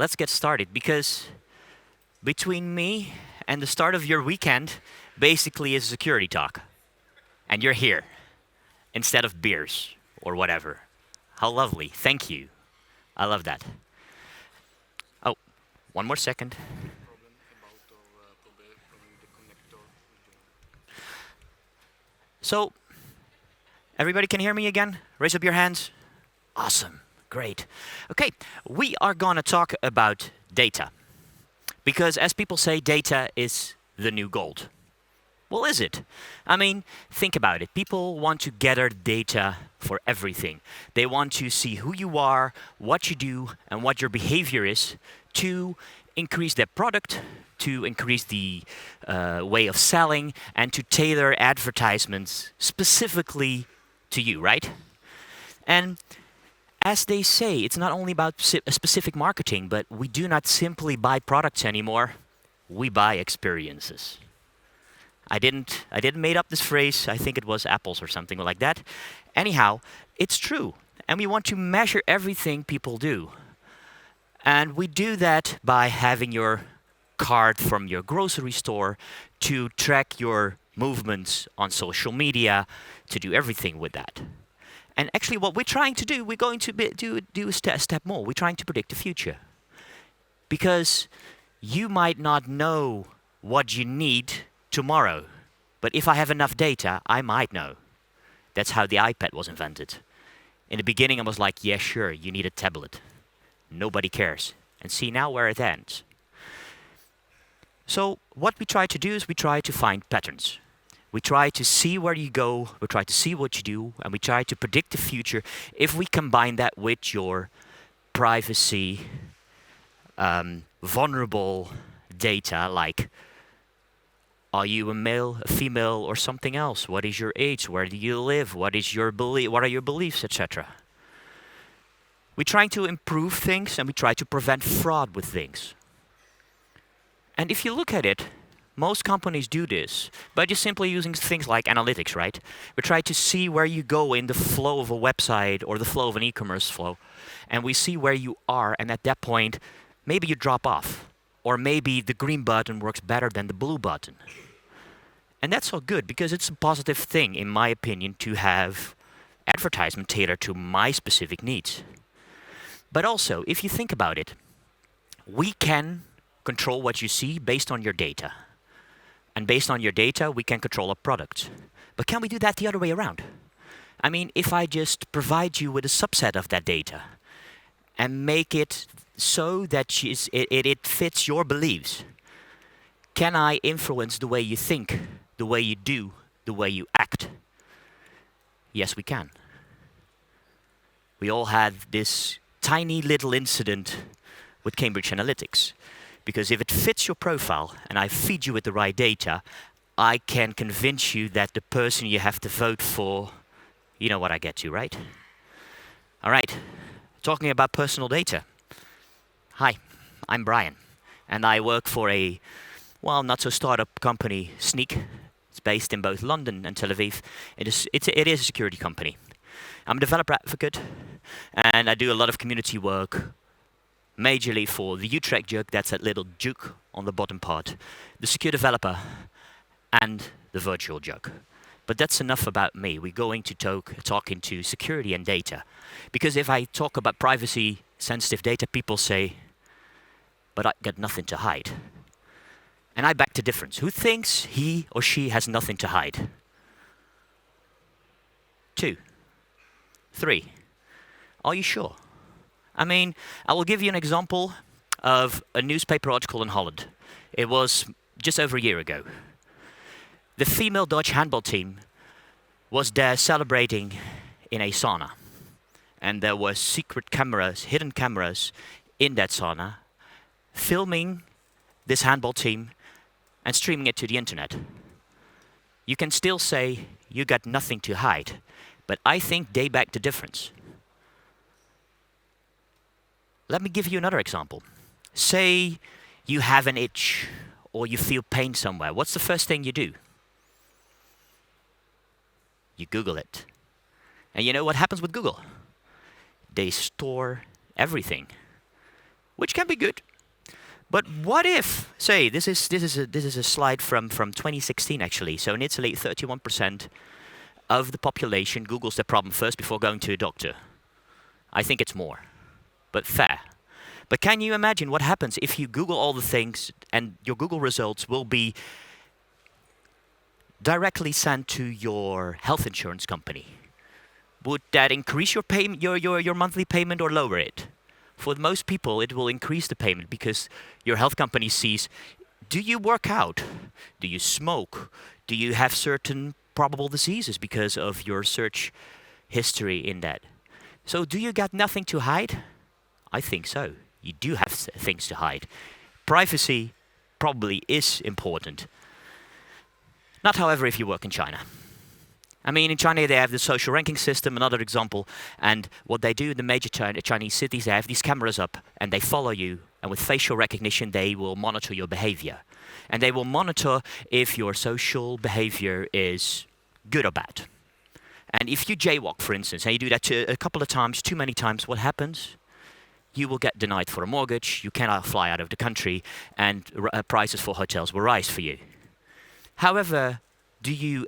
let's get started, because between me and the start of your weekend basically is a security talk. And you're here instead of beers or whatever. How lovely. Thank you. I love that. Oh, one more second. So, everybody can hear me again? Raise up your hands. Awesome. Great. Okay, we are going to talk about data. Because as people say, data is the new gold. Well, is it? I mean, think about it. People want to gather data for everything. They want to see who you are, what you do, and what your behavior is to increase their product, to increase the way of selling, and to tailor advertisements specifically to you, right? And as they say, it's not only about specific marketing, but we do not simply buy products anymore. We buy experiences. I didn't make up this phrase. I think it was apples or something like that. Anyhow, it's true. And we want to measure everything people do. And we do that by having your card from your grocery store, to track your movements on social media, to do everything with that. And actually what we're trying to do, we're going to do a step more. We're trying to predict the future. Because you might not know what you need tomorrow. But if I have enough data, I might know. That's how the iPad was invented. In the beginning, I was like, yeah, sure, you need a tablet. Nobody cares. And see now where it ends. So what we try to do is we try to find patterns. We try to see where you go, we try to see what you do, and we try to predict the future if we combine that with your privacy, vulnerable data, like are you a male, a female, or something else? What is your age? Where do you live? What are your beliefs, etc. We're trying to improve things, and we try to prevent fraud with things. And if you look at it, most companies do this by just simply using things like analytics, right? We try to see where you go in the flow of a website or the flow of an e-commerce flow, and we see where you are, and at that point, maybe you drop off. Or maybe the green button works better than the blue button. And that's all good, because it's a positive thing, in my opinion, to have advertisement tailored to my specific needs. But also, if you think about it, we can control what you see based on your data. And based on your data, we can control our products. But can we do that the other way around? I mean, if I just provide you with a subset of that data and make it so that it fits your beliefs, can I influence the way you think, the way you do, the way you act? Yes, we can. We all had this tiny little incident with Cambridge Analytics. Because if it fits your profile and I feed you with the right data, I can convince you that the person you have to vote for, you know what I get to, right? All right, talking about personal data. Hi, I'm Brian, and I work for a, well, not so startup company, Snyk. It's based in both London and Tel Aviv. It is a security company. I'm a developer advocate, and I do a lot of community work, majorly for the Utrecht jug, that's that little juke on the bottom part, the secure developer, and the virtual jug. But that's enough about me. We're going to talk into security and data. Because if I talk about privacy, sensitive data, people say, but I got nothing to hide. And I beg the difference. Who thinks he or she has nothing to hide? 2, 3. Are you sure? I mean, I will give you an example of a newspaper article in Holland. It was just over a year ago. The female Dutch handball team was there celebrating in a sauna. And there were secret cameras, hidden cameras in that sauna, filming this handball team and streaming it to the internet. You can still say you got nothing to hide, but I think they beg the difference. Let me give you another example. Say you have an itch or you feel pain somewhere. What's the first thing you do? You Google it. And you know what happens with Google? They store everything. which can be good. But what if, say, this is a slide from 2016 actually. So in Italy, 31% of the population Googles their problem first before going to a doctor. I think it's more, but fair. But can you imagine what happens if you Google all the things and your Google results will be directly sent to your health insurance company? Would that increase your payment, your monthly payment, or lower it? For most people, it will increase the payment because your health company sees, do you work out? Do you smoke? Do you have certain probable diseases because of your search history in that? So do you got nothing to hide? I think so. You do have things to hide. Privacy probably is important. Not, however, if you work in China. I mean, in China, they have the social ranking system, another example. And what they do in the major Chinese cities, they have these cameras up, and they follow you. And with facial recognition, they will monitor your behavior. And they will monitor if your social behavior is good or bad. And if you jaywalk, for instance, and you do that a couple of times, too many times, what happens? You will get denied for a mortgage, you cannot fly out of the country, and prices for hotels will rise for you. However, do you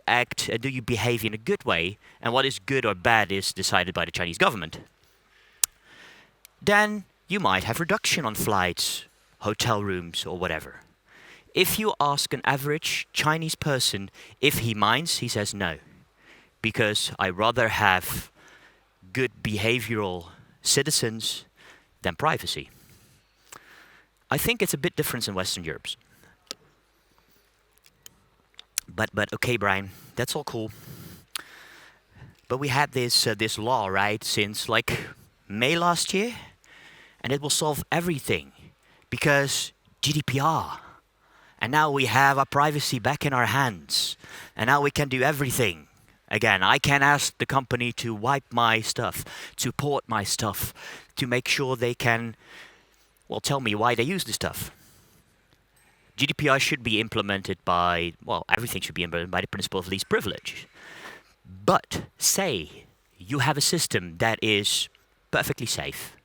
behave in a good way, and what is good or bad is decided by the Chinese government, then you might have reduction on flights, hotel rooms, or whatever. If you ask an average Chinese person if he minds, he says no, because I rather have good behavioral citizens than privacy. I think it's a bit different in Western Europe. But okay, Brian, that's all cool. But we had this law, right, since like May last year, and it will solve everything because GDPR. And now we have our privacy back in our hands, and now we can do everything. Again, I can ask the company to wipe my stuff, to port my stuff, to make sure they can, well, tell me why they use the stuff. GDPR should be implemented by, well, everything should be implemented by the principle of least privilege. But say you have a system that is perfectly safe,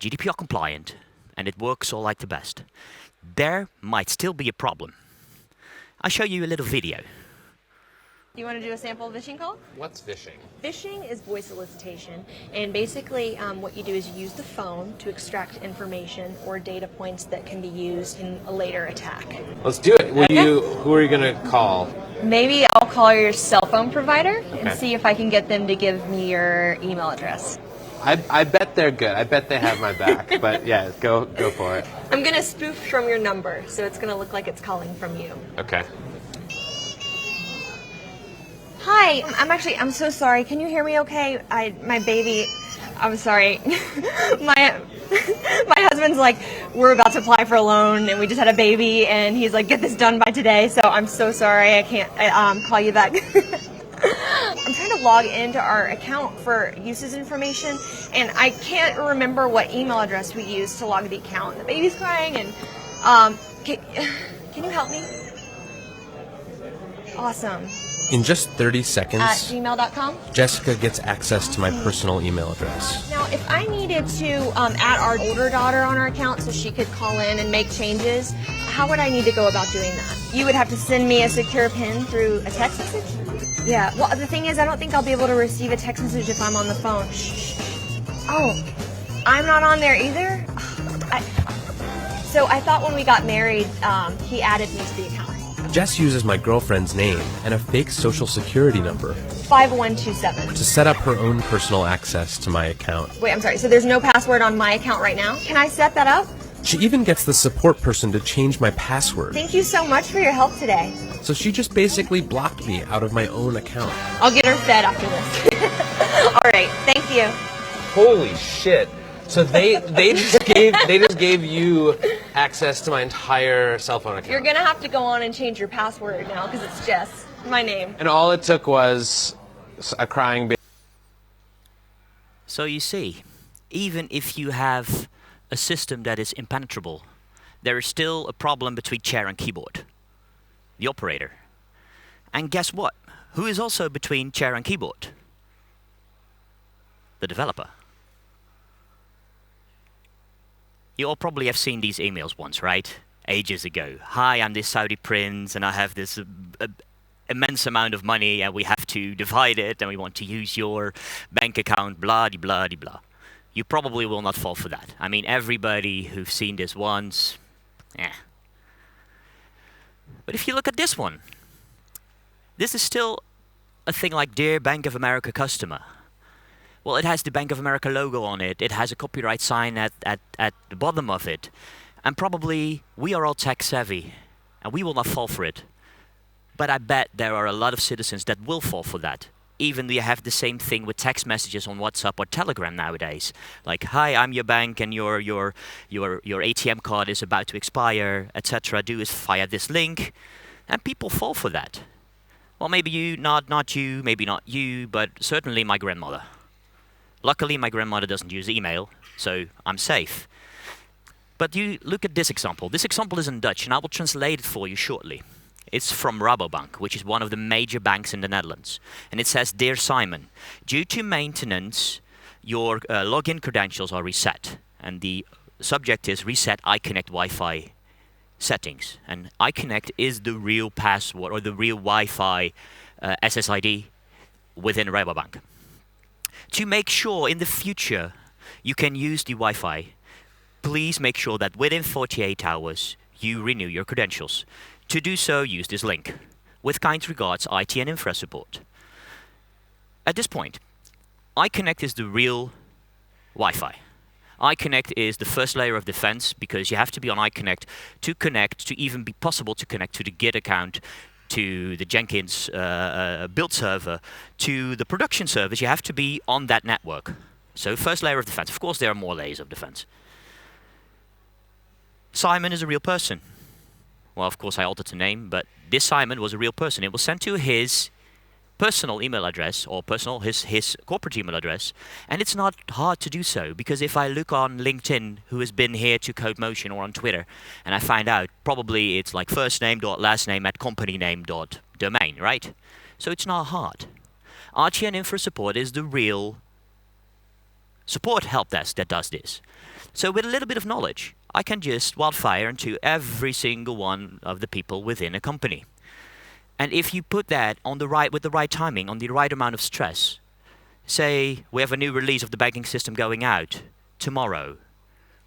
GDPR compliant, and it works all like the best. There might still be a problem. I'll show you a little video. You want to do a sample phishing call? What's phishing? Phishing is voice solicitation, and basically what you do is you use the phone to extract information or data points that can be used in a later attack. Let's do it. Who are you going to call? Maybe I'll call your cell phone provider and see if I can get them to give me your email address. I bet they're good. I bet they have my back. But yeah, go for it. I'm going to spoof from your number, so it's going to look like it's calling from you. Okay. Hi, I'm so sorry. Can you hear me okay? My baby, I'm sorry. my husband's like, we're about to apply for a loan and we just had a baby and he's like, get this done by today. So I'm so sorry. I can't call you back. I'm trying to log into our account for uses information and I can't remember what email address we used to log the account. The baby's crying and can you help me? Awesome. In just 30 seconds, At gmail.com? Jessica gets access to my personal email address. Now, if I needed to add our older daughter on our account so she could call in and make changes, how would I need to go about doing that? You would have to send me a secure PIN through a text message? Yeah, well, the thing is, I don't think I'll be able to receive a text message if I'm on the phone. Shh. Oh, I'm not on there either? So I thought when we got married, he added me to the account. Jess uses my girlfriend's name and a fake social security number 5127. to set up her own personal access to my account. Wait, I'm sorry, so there's no password on my account right now? Can I set that up? She even gets the support person to change my password. Thank you so much for your help today. So she just basically blocked me out of my own account. I'll get her fed after this. All right, thank you. Holy shit. So they just gave you access to my entire cell phone account. You're going to have to go on and change your password now because it's Jess, my name. And all it took was a crying baby. So you see, even if you have a system that is impenetrable, there is still a problem between chair and keyboard, the operator. And guess what? Who is also between chair and keyboard? The developer. You all probably have seen these emails once, right? Ages ago. Hi, I'm this Saudi prince, and I have this immense amount of money, and we have to divide it, and we want to use your bank account, blah, de blah, de blah. You probably will not fall for that. I mean, everybody who's seen this once, eh. But if you look at this one, this is still a thing like Dear Bank of America customer. Well, it has the Bank of America logo on it. It has a copyright sign at the bottom of it. And probably we are all tech savvy, and we will not fall for it. But I bet there are a lot of citizens that will fall for that. Even you have the same thing with text messages on WhatsApp or Telegram nowadays. Like, hi, I'm your bank, and your ATM card is about to expire, etc. Do is via this link, and people fall for that. Well, maybe you, not you, maybe not you, but certainly my grandmother. Luckily, my grandmother doesn't use email, so I'm safe. But you look at this example. This example is in Dutch, and I will translate it for you shortly. It's from Rabobank, which is one of the major banks in the Netherlands. And it says, Dear Simon, due to maintenance, your login credentials are reset. And the subject is reset iConnect Wi-Fi settings. And iConnect is the real password or the real Wi-Fi SSID within Rabobank. To make sure in the future you can use the Wi-Fi, please make sure that within 48 hours you renew your credentials. To do so, use this link. With kind regards, IT and Infra Support. At this point, iConnect is the real Wi-Fi. iConnect is the first layer of defense because you have to be on iConnect to connect, to even be possible to connect to the Git account, to the Jenkins build server, to the production service. You have to be on that network. So first layer of defense. Of course, there are more layers of defense. Simon is a real person. Well, of course, I altered the name, but this Simon was a real person. It was sent to his personal email address, or his corporate email address, and it's not hard to do so, because if I look on LinkedIn, who has been here to Codemotion, or on Twitter, and I find out, probably it's like first name dot last name at company name dot domain, right? So it's not hard. RTN Infra Support is the real support help desk that does this. So with a little bit of knowledge, I can just wildfire into every single one of the people within a company. And if you put that on with the right timing, on the right amount of stress, say we have a new release of the banking system going out tomorrow,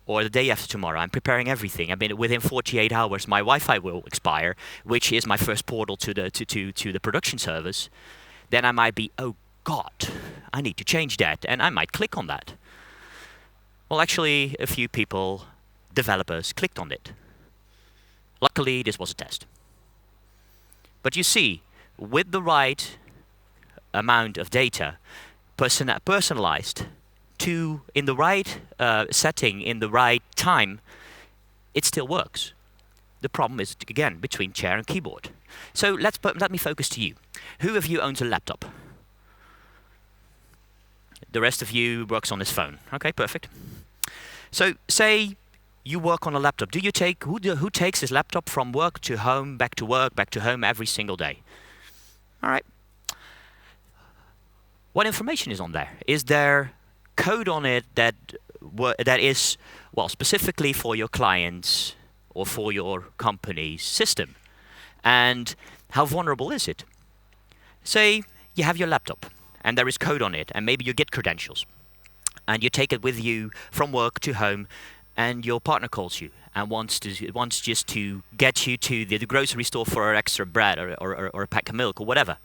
or the day after tomorrow, I'm preparing everything. I mean, within 48 hours, my Wi-Fi will expire, which is my first portal to the production service. Then I might be, oh God, I need to change that, and I might click on that. Well, actually, a few people, developers, clicked on it. Luckily, this was a test. But you see, with the right amount of data, personalized, in the right setting, in the right time, it still works. The problem is, again, between chair and keyboard. So let me focus to you. Who of you owns a laptop? The rest of you works on his phone. Okay, perfect. So say you work on a laptop. Who takes his laptop from work to home, back to work, back to home every single day? All right. What information is on there? Is there code on it that is, well, specifically for your clients or for your company's system? And how vulnerable is it? Say you have your laptop and there is code on it, and maybe you get credentials, and you take it with you from work to home, and your partner calls you and wants just to get you to the grocery store for extra bread or a pack of milk or whatever.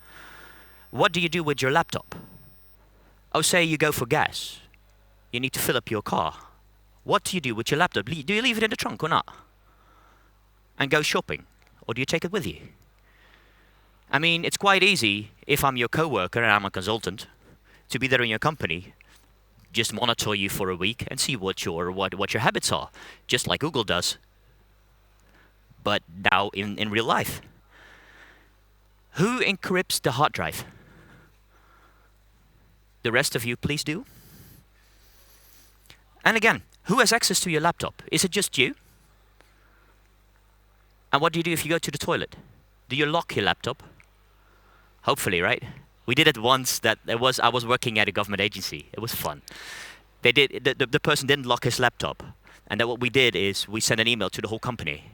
What do you do with your laptop? Oh, say you go for gas. You need to fill up your car. What do you do with your laptop? Do you leave it in the trunk or not? And go shopping? Or do you take it with you? I mean, it's quite easy, if I'm your coworker and I'm a consultant, to be there in your company, just monitor you for a week and see what your habits are, just like Google does, but now in real life. Who encrypts the hard drive? The rest of you, please do. And again, who has access to your laptop? Is it just you? And what do you do if you go to the toilet? Do you lock your laptop? Hopefully, right? We did it once. I was working at a government agency. It was fun. The person didn't lock his laptop. And then what we did is we sent an email to the whole company.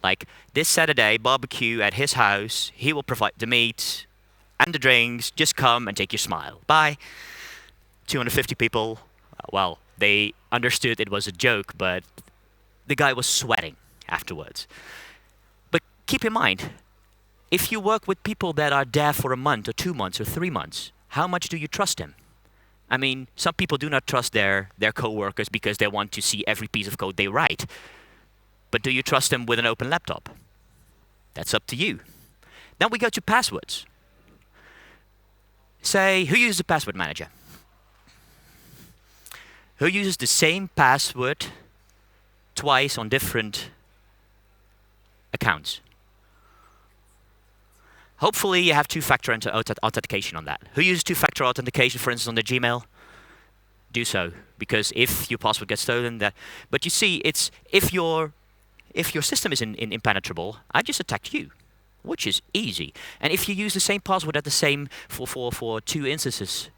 Like, this Saturday, barbecue at his house. He will provide the meat and the drinks. Just come and take your smile. Bye. 250 people. Well, they understood it was a joke, but the guy was sweating afterwards. But keep in mind, if you work with people that are there for a month or 2 months or 3 months, how much do you trust them? I mean, some people do not trust their co-workers because they want to see every piece of code they write. But do you trust them with an open laptop? That's up to you. Then we go to passwords. Say, who uses a password manager? Who uses the same password twice on different accounts? Hopefully you have two-factor authentication on that. Who uses two-factor authentication, for instance, on the Gmail? Do so, because if your password gets stolen, but you see, it's if your system is impenetrable, I just attacked you, which is easy. And if you use the same password at the same for two instances,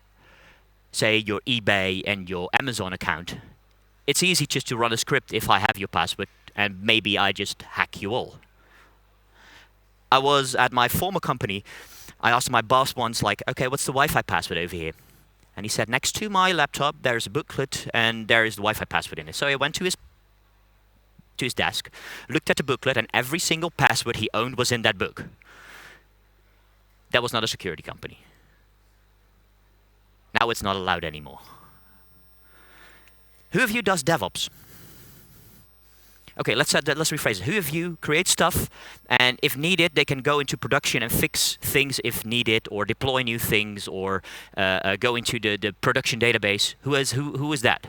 say your eBay and your Amazon account, it's easy just to run a script if I have your password, and maybe I just hack you all. I was at my former company. I asked my boss once, like, okay, what's the Wi-Fi password over here? And he said, next to my laptop, there's a booklet, and there is the Wi-Fi password in it. So I went to his desk, looked at the booklet, and every single password he owned was in that book. That was not a security company. Now it's not allowed anymore. Who of you does DevOps? Okay, let's rephrase it. Who of you create stuff, and if needed, they can go into production and fix things if needed, or deploy new things, or go into the production database? Who is that?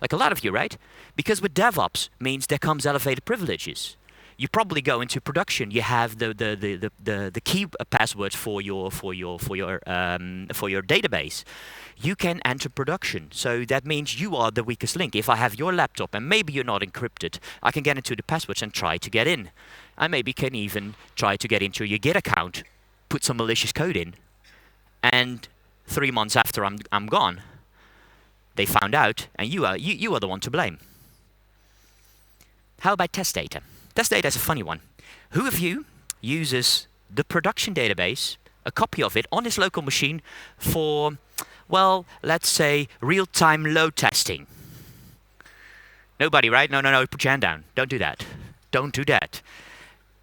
Like a lot of you, right? Because with DevOps means there comes elevated privileges. You probably go into production. You have the key passwords for your database. You can enter production, so that means you are the weakest link. If I have your laptop and maybe you're not encrypted, I can get into the passwords and try to get in. I maybe can even try to get into your Git account, put some malicious code in, and 3 months after I'm gone, they found out, and you are the one to blame. How about test data? Test data is a funny one. Who of you uses the production database, a copy of it, on his local machine for, well, let's say real-time load testing? Nobody, right? No, put your hand down. Don't do that. Don't do that.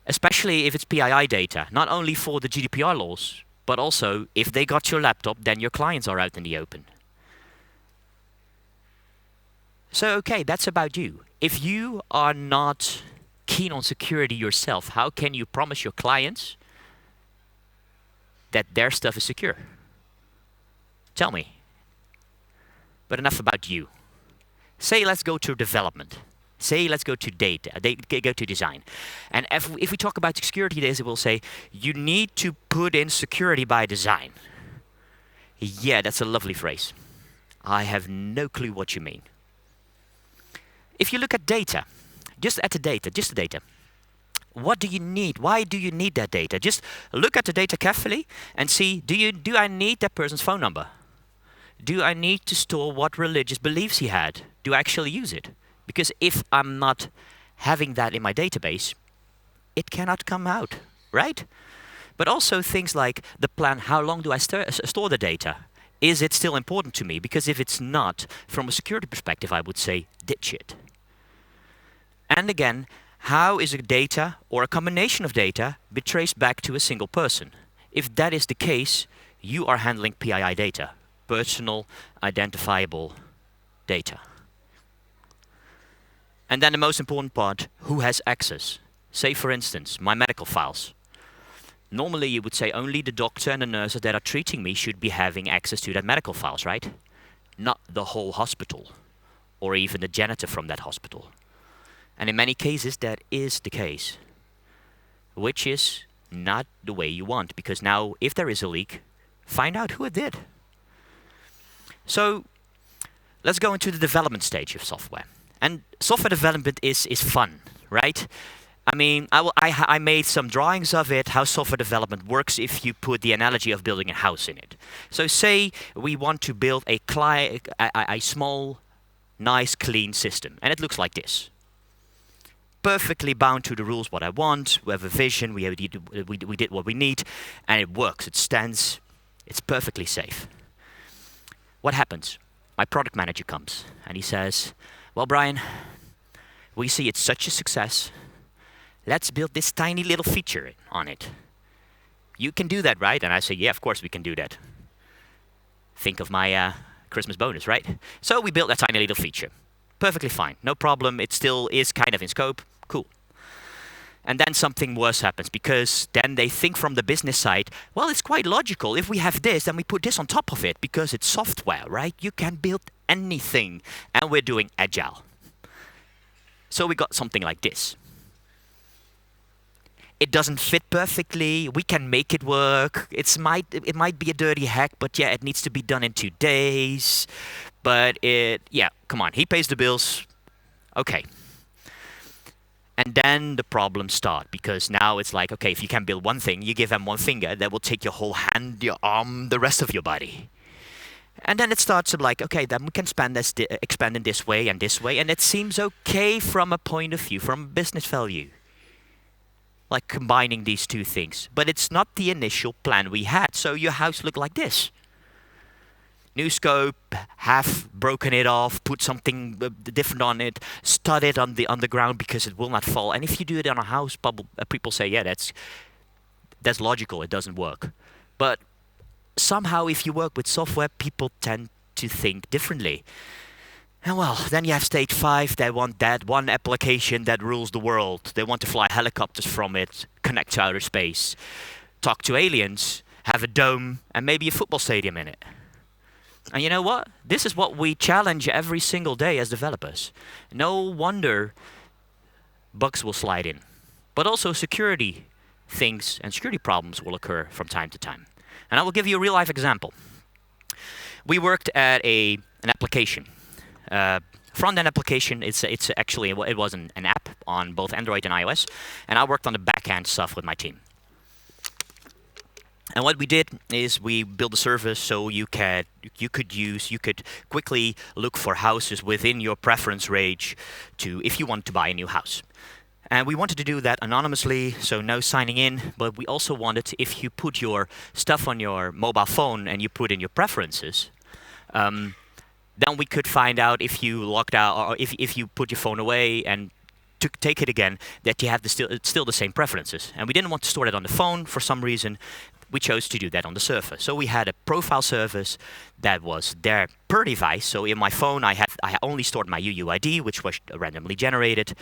Especially if it's PII data, not only for the GDPR laws, but also if they got your laptop, then your clients are out in the open. So, okay, that's about you. If you are not keen on security yourself, how can you promise your clients that their stuff is secure? Tell me. But enough about you. Say let's go to development. Say let's go to data, go to design. And if we talk about security, they will say, you need to put in security by design. Yeah, that's a lovely phrase. I have no clue what you mean. If you look at data, just the data, what do you need? Why do you need that data? Just look at the data carefully and see, do I need that person's phone number? Do I need to store what religious beliefs he had? Do I actually use it? Because if I'm not having that in my database, it cannot come out, right? But also things like the plan, how long do I store the data? Is it still important to me? Because if it's not, from a security perspective, I would say ditch it. And again, how is a data or a combination of data be traced back to a single person? If that is the case, you are handling PII data, personal identifiable data. And then the most important part, who has access? Say, for instance, my medical files. Normally you would say only the doctor and the nurses that are treating me should be having access to that medical files, right? Not the whole hospital, or even the janitor from that hospital. And in many cases that is the case, which is not the way you want, because now if there is a leak, find out who it did. So let's go into the development stage of software. And software development is fun, right? I mean, I made some drawings of it, how software development works if you put the analogy of building a house in it. So say we want to build a small nice, clean system. And it looks like this. Perfectly bound to the rules what I want. We have a vision, we did what we need, and it works, it stands, it's perfectly safe. What happens? My product manager comes and he says, well, Brian, we see it's such a success. Let's build this tiny little feature on it. You can do that, right? And I say, yeah, of course we can do that. Think of my Christmas bonus, right? So we built that tiny little feature. Perfectly fine, no problem. It still is kind of in scope. Cool. And then something worse happens, because then they think from the business side, well, it's quite logical. If we have this, then we put this on top of it, because it's software, right? You can build anything. And we're doing agile. So we got something like this. It doesn't fit perfectly. We can make it work. It might be a dirty hack, but yeah, it needs to be done in 2 days. But yeah, come on, he pays the bills. Okay. And then the problems start, because now it's like, okay, if you can build one thing, you give them one finger, that will take your whole hand, your arm, the rest of your body. And then it starts to like, okay, then we can expand in this way, and it seems okay from a point of view, from business value. Like combining these two things. But it's not the initial plan we had, so your house looked like this. New scope, half broken it off, put something different on it, stud it on the ground because it will not fall. And if you do it on a house, people say, yeah, that's logical, it doesn't work. But somehow if you work with software, people tend to think differently. And well, then you have stage 5, they want that one application that rules the world. They want to fly helicopters from it, connect to outer space, talk to aliens, have a dome, and maybe a football stadium in it. And you know what? This is what we challenge every single day as developers. No wonder bugs will slide in. But also security things and security problems will occur from time to time. And I will give you a real life example. We worked at an application. Front-end application, it was an app on both Android and iOS. And I worked on the back-end stuff with my team. And what we did is we built a service so you could quickly look for houses within your preference range if you want to buy a new house. And we wanted to do that anonymously, so no signing in, but we also wanted, if you put your stuff on your mobile phone and you put in your preferences, then we could find out if you logged out, or if you put your phone away and take it again, that you have still the same preferences. And we didn't want to store it on the phone for some reason. We chose to do that on the server. So we had a profile service that was there per device. So in my phone, I only stored my UUID, which was randomly generated.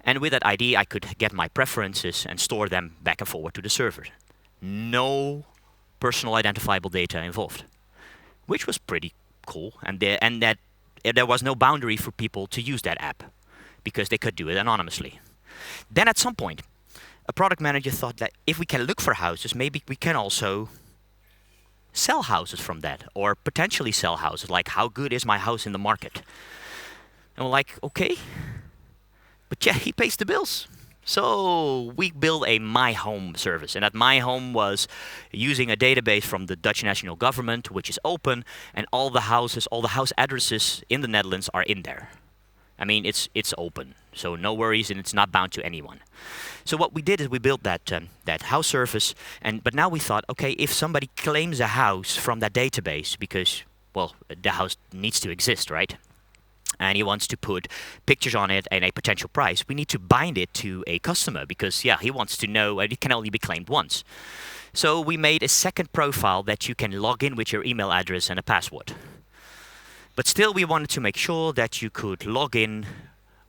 And with that ID, I could get my preferences and store them back and forward to the server. No personal identifiable data involved, which was pretty cool. And there was no boundary for people to use that app, because they could do it anonymously. Then at some point, a product manager thought that if we can look for houses, maybe we can also sell houses from that, or potentially sell houses, like how good is my house in the market? And we're like, okay, but yeah, he pays the bills. So we built a My Home service, and that My Home was using a database from the Dutch national government, which is open, and all the house addresses in the Netherlands are in there. I mean, it's open, so no worries, and it's not bound to anyone. So what we did is we built that house service, but now we thought, okay, if somebody claims a house from that database, because, well, the house needs to exist, right? And he wants to put pictures on it and a potential price, we need to bind it to a customer, because, yeah, he wants to know, and it can only be claimed once. So we made a second profile that you can log in with your email address and a password. But still, we wanted to make sure that you could log in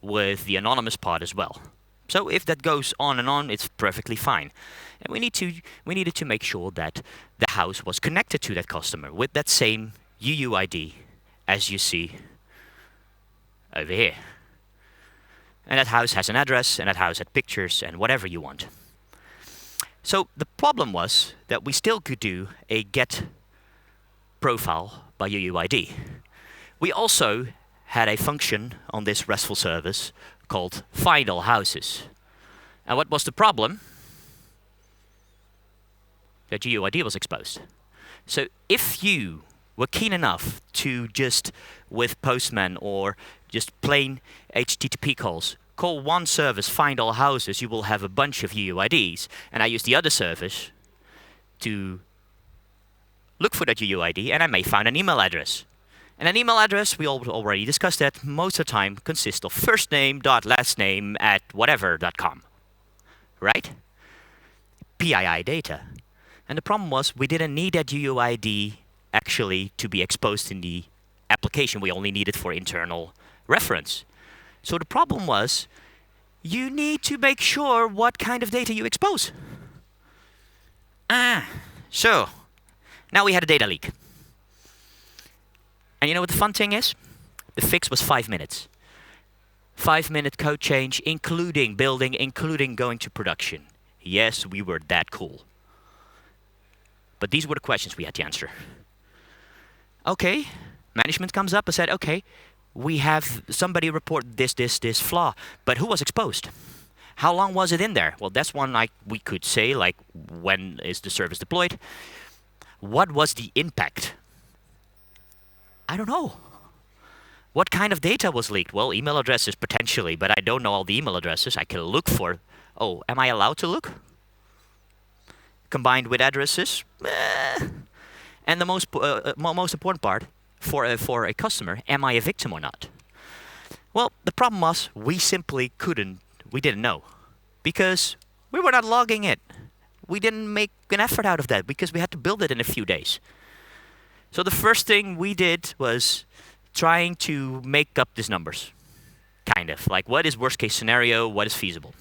with the anonymous part as well. So if that goes on and on, it's perfectly fine. And we needed to make sure that the house was connected to that customer with that same UUID as you see over here. And that house has an address, and that house had pictures, and whatever you want. So the problem was that we still could do a get profile by UUID. We also had a function on this RESTful service called Find All Houses. And what was the problem? That UUID was exposed. So if you were keen enough to just, with Postman or just plain HTTP calls. Call one service, find all houses, you will have a bunch of UUIDs. And I use the other service to look for that UUID, and I may find an email address. And an email address, we already discussed that, most of the time consists of first name dot last name at whatever.com. Right? PII data. And the problem was we didn't need that UUID actually to be exposed in the application. We only need it for internal reference. So the problem was you need to make sure what kind of data you expose. So now we had a data leak. And you know what the fun thing is? The fix was 5 minutes. 5-minute code change, including building, including going to production. Yes, we were that cool. But these were the questions we had to answer. Okay, management comes up and said, okay, we have somebody report this flaw, but who was exposed? How long was it in there? Well, that's one we could say, like, when is the service deployed? What was the impact? I don't know. What kind of data was leaked? Well, email addresses potentially, but I don't know all the email addresses. I can look for, am I allowed to look? Combined with addresses? And the most important part, for a customer, am I a victim or not? Well, the problem was we didn't know. Because we were not logging it. We didn't make an effort out of that because we had to build it in a few days. So the first thing we did was trying to make up these numbers. Kind of. Like, what is worst case scenario? What is feasible?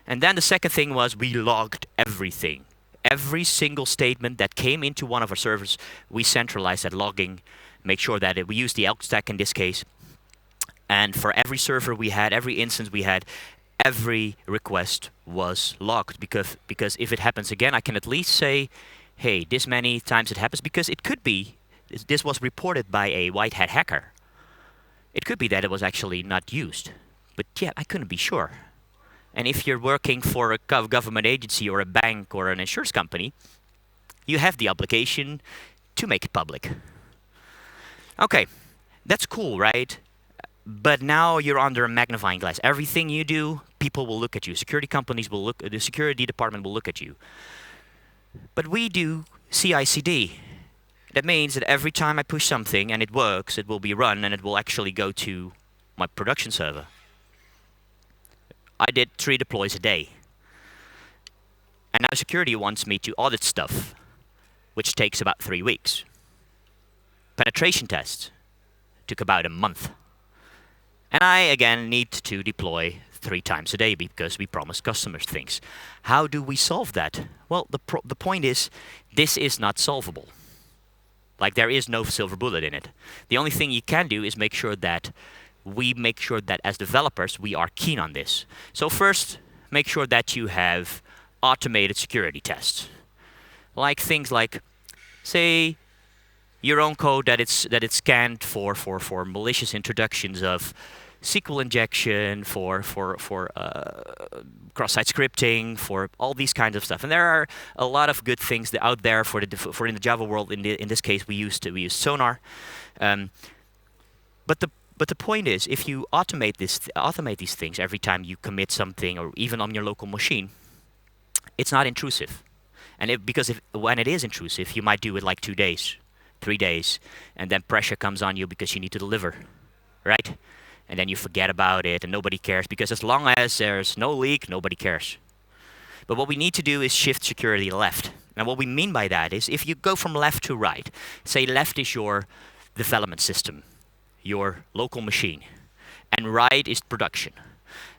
And then the second thing was we logged everything. Every single statement that came into one of our servers, we centralized that logging, make sure that we used the elk stack in this case. And for every server we had, every instance we had, every request was logged. Because if it happens again, I can at least say, hey, this many times it happens, because it could be this was reported by a white hat hacker. It could be that it was actually not used. But yeah, I couldn't be sure. And if you're working for a government agency or a bank or an insurance company, you have the obligation to make it public. Okay, that's cool, right? But now you're under a magnifying glass. Everything you do, people will look at you. Security companies will look, the security department will look at you. But we do CI/CD. That means that every time I push something and it works, it will be run and it will actually go to my production server. I did 3 deploys a day. And now security wants me to audit stuff, which takes about 3 weeks. Penetration tests took about a month. And I, again, need to deploy 3 times a day because we promised customers things. How do we solve that? Well, the point is, this is not solvable. Like, there is no silver bullet in it. The only thing you can do is make sure that as developers, we are keen on this. So first, make sure that you have automated security tests. Like things like, say, your own code that it's scanned for malicious introductions of SQL injection, for cross-site scripting, for all these kinds of stuff. And there are a lot of good things out there for in the Java world. In this case, we use Sonar. But the point is, if you automate these things every time you commit something, or even on your local machine, it's not intrusive. And when it is intrusive, you might do it like 2 days, 3 days, and then pressure comes on you because you need to deliver, right? And then you forget about it and nobody cares, because as long as there's no leak, nobody cares. But what we need to do is shift security left. And what we mean by that is, if you go from left to right, say left is your development system, your local machine, and right is production,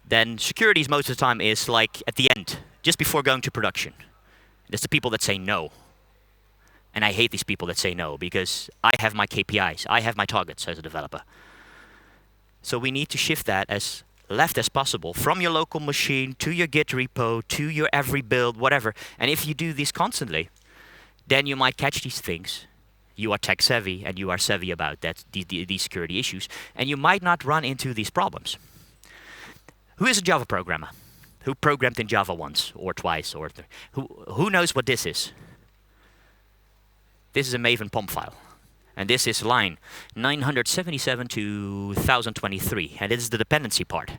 then security most of the time is like at the end, just before going to production. There's the people that say no. And I hate these people that say no, because I have my KPIs, I have my targets as a developer. So we need to shift that as left as possible, from your local machine to your Git repo, to your every build, whatever. And if you do this constantly, then you might catch these things. You are tech savvy and you are savvy about these security issues, and you might not run into these problems. Who is a Java programmer? Who programmed in Java once or twice? Or who knows what this is? This is a Maven POM file. And this is line 977 to 1023, and this is the dependency part.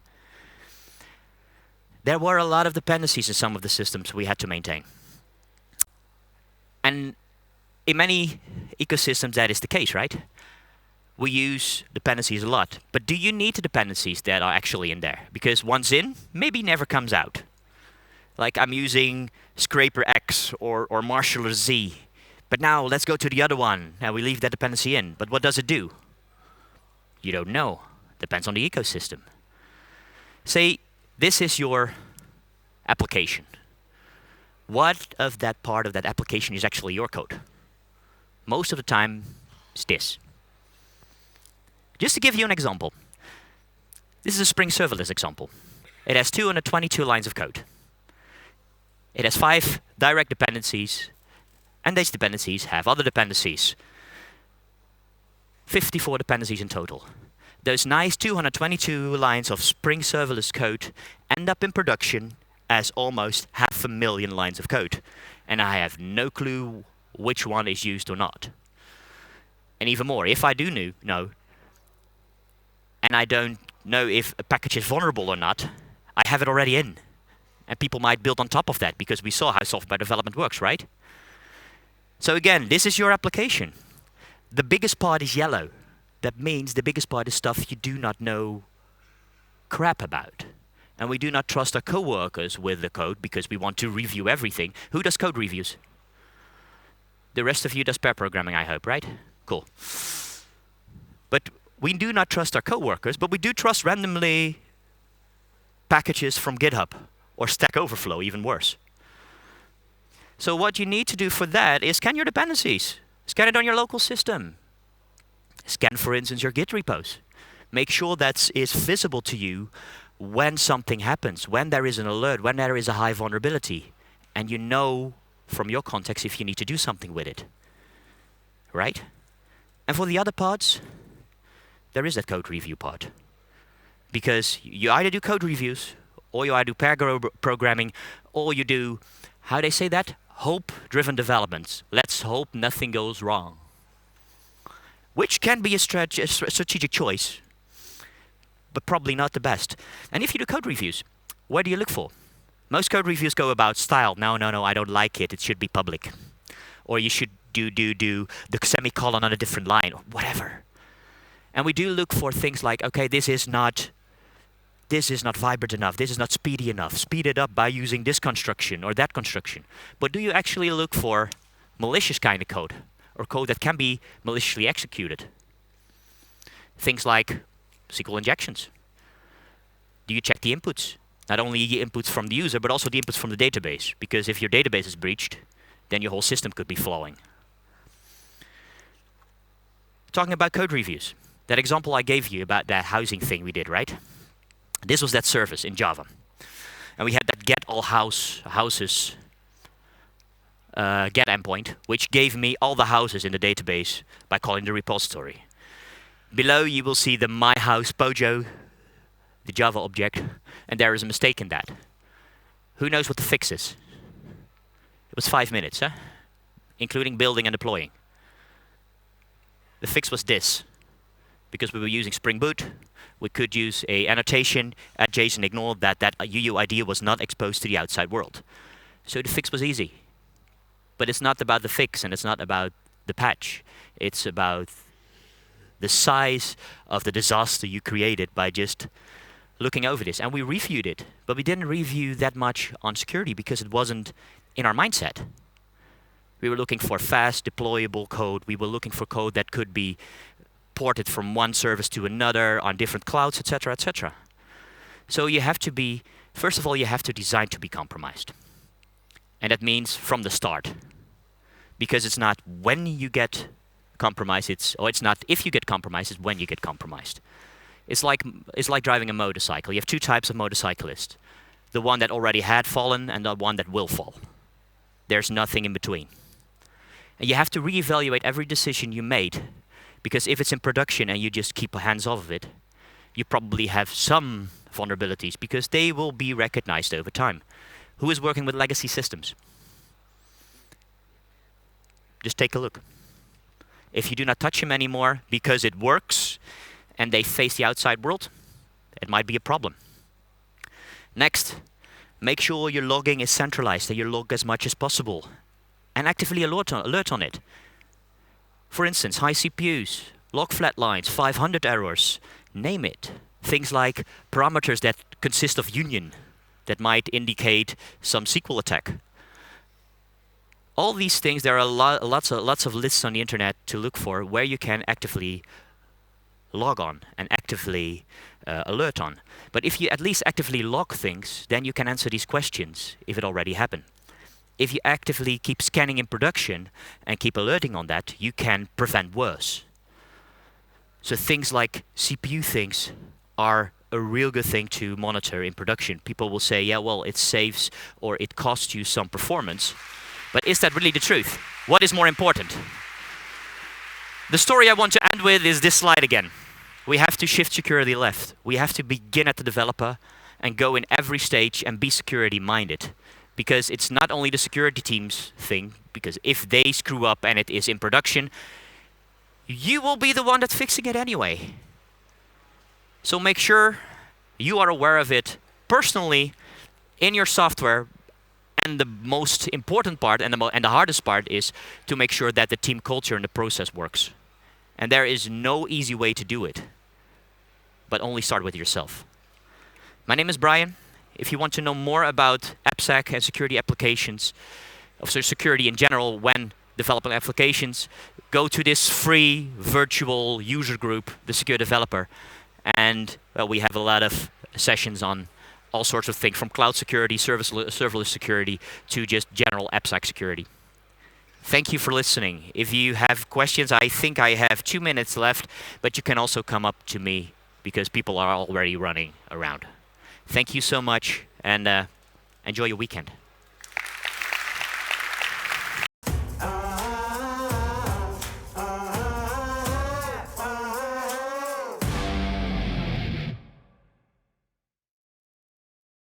There were a lot of dependencies in some of the systems we had to maintain. And in many ecosystems that is the case, right? We use dependencies a lot. But do you need the dependencies that are actually in there? Because once in, maybe never comes out. Like I'm using Scraper X or Marshaller Z. But now let's go to the other one. Now we leave that dependency in. But what does it do? You don't know. Depends on the ecosystem. Say this is your application. What of that part of that application is actually your code? Most of the time, it's this. Just to give you an example. This is a Spring Serverless example. It has 222 lines of code. It has 5 direct dependencies, and these dependencies have other dependencies. 54 dependencies in total. Those nice 222 lines of Spring Serverless code end up in production as almost 500,000 lines of code. And I have no clue which one is used or not. And even more, if I do know, and I don't know if a package is vulnerable or not, I have it already in. And people might build on top of that because we saw how software development works, right? So again, this is your application. The biggest part is yellow. That means the biggest part is stuff you do not know crap about. And we do not trust our coworkers with the code because we want to review everything. Who does code reviews? The rest of you does pair programming, I hope, right? Cool. But we do not trust our coworkers, but we do trust randomly packages from GitHub or Stack Overflow, even worse. So what you need to do for that is scan your dependencies. Scan it on your local system. Scan, for instance, your Git repos. Make sure that is visible to you when something happens, when there is an alert, when there is a high vulnerability. And you know from your context if you need to do something with it. Right? And for the other parts, there is that code review part. Because you either do code reviews, or you either do pair programming, or you do, how they say that? Hope-driven developments. Let's hope nothing goes wrong. Which can be a strategic choice, but probably not the best. And if you do code reviews, what do you look for? Most code reviews go about style. No, I don't like it. It should be public. Or you should do the semicolon on a different line, or whatever. And we do look for things like, okay, this is not vibrant enough, this is not speedy enough. Speed it up by using this construction or that construction. But do you actually look for malicious kind of code? Or code that can be maliciously executed? Things like SQL injections. Do you check the inputs? Not only the inputs from the user, but also the inputs from the database. Because if your database is breached, then your whole system could be flowing. Talking about code reviews. That example I gave you about that housing thing we did, right? This was that service in Java. And we had that get all houses get endpoint, which gave me all the houses in the database by calling the repository. Below you will see the my house pojo, the Java object, and there is a mistake in that. Who knows what the fix is? It was 5 minutes, huh? Including building and deploying. The fix was this. Because we were using Spring Boot, we could use a annotation at JSON ignore that UUID was not exposed to the outside world. So the fix was easy. But it's not about the fix and it's not about the patch. It's about the size of the disaster you created by just looking over this. And we reviewed it, but we didn't review that much on security because it wasn't in our mindset. We were looking for fast deployable code. We were looking for code that could be ported from one service to another on different clouds, etc., etc. So you have to be, first of all, you have to design to be compromised. And that means from the start. Because it's not when you get compromised, it's not if you get compromised, it's when you get compromised. It's like driving a motorcycle. You have 2 types of motorcyclists. The one that already had fallen and the one that will fall. There's nothing in between. And you have to reevaluate every decision you made. Because if it's in production and you just keep hands off of it, you probably have some vulnerabilities because they will be recognized over time. Who is working with legacy systems? Just take a look. If you do not touch them anymore because it works and they face the outside world, it might be a problem. Next, make sure your logging is centralized, that you log as much as possible and actively alert on it. For instance, high CPUs, log flat lines, 500 errors, name it. Things like parameters that consist of union that might indicate some SQL attack. All these things, there are lots of lists on the internet to look for where you can actively log on and actively alert on. But if you at least actively log things, then you can answer these questions if it already happened. If you actively keep scanning in production and keep alerting on that, you can prevent worse. So things like CPU things are a real good thing to monitor in production. People will say, yeah, well, it saves or it costs you some performance. But is that really the truth? What is more important? The story I want to end with is this slide again. We have to shift security left. We have to begin at the developer and go in every stage and be security minded. Because it's not only the security team's thing, because if they screw up and it is in production, you will be the one that's fixing it anyway. So make sure you are aware of it personally in your software. And the most important part and the hardest part is to make sure that the team culture and the process works. And there is no easy way to do it, but only start with yourself. My name is Brian. If you want to know more about AppSec and security applications, also security in general when developing applications, go to this free virtual user group, the Secure Developer. And we have a lot of sessions on all sorts of things, from cloud security, serverless security, to just general AppSec security. Thank you for listening. If you have questions, I think I have 2 minutes left, but you can also come up to me because people are already running around. Thank you so much, and enjoy your weekend.